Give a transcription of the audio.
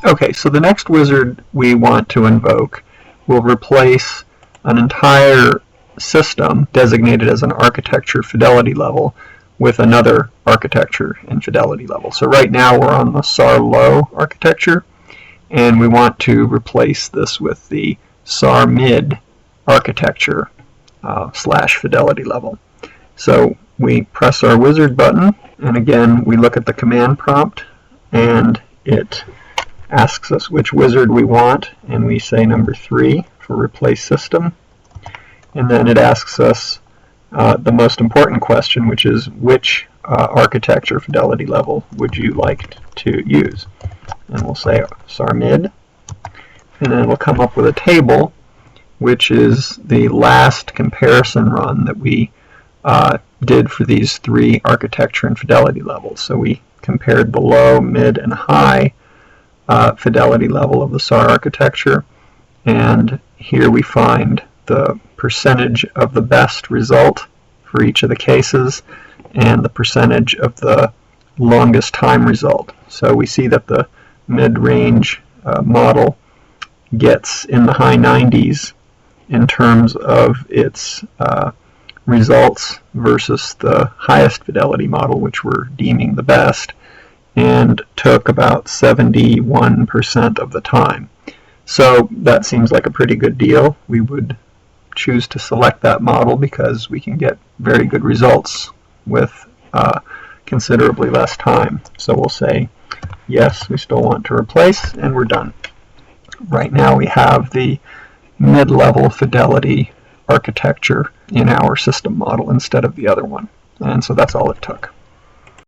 Okay, so the next wizard we want to invoke will replace an entire system designated as an architecture fidelity level with another architecture and fidelity level. So right now we're on the SAR low architecture, and we want to replace this with the SAR mid architecture slash fidelity level. So we press our wizard button, and again we look at the command prompt, and it asks us which wizard we want, and we say number 3 for replace system. And then it asks us the most important question, which is which architecture fidelity level would you like to use? And we'll say SAR mid, and then it'll come up with a table, which is the last comparison run that we did for these 3 architecture and fidelity levels. So we compared the low, mid, and high fidelity level of the SAR architecture, and here we find the percentage of the best result for each of the cases and the percentage of the longest time result. So we see that the mid-range model gets in the high 90s in terms of its results versus the highest fidelity model, which we're deeming the best, and took about 71% of the time. So that seems like a pretty good deal. We would choose to select that model because we can get very good results with considerably less time. So we'll say yes, we still want to replace, and we're done. Right now we have the mid-level fidelity architecture in our system model instead of the other one, and so that's all it took.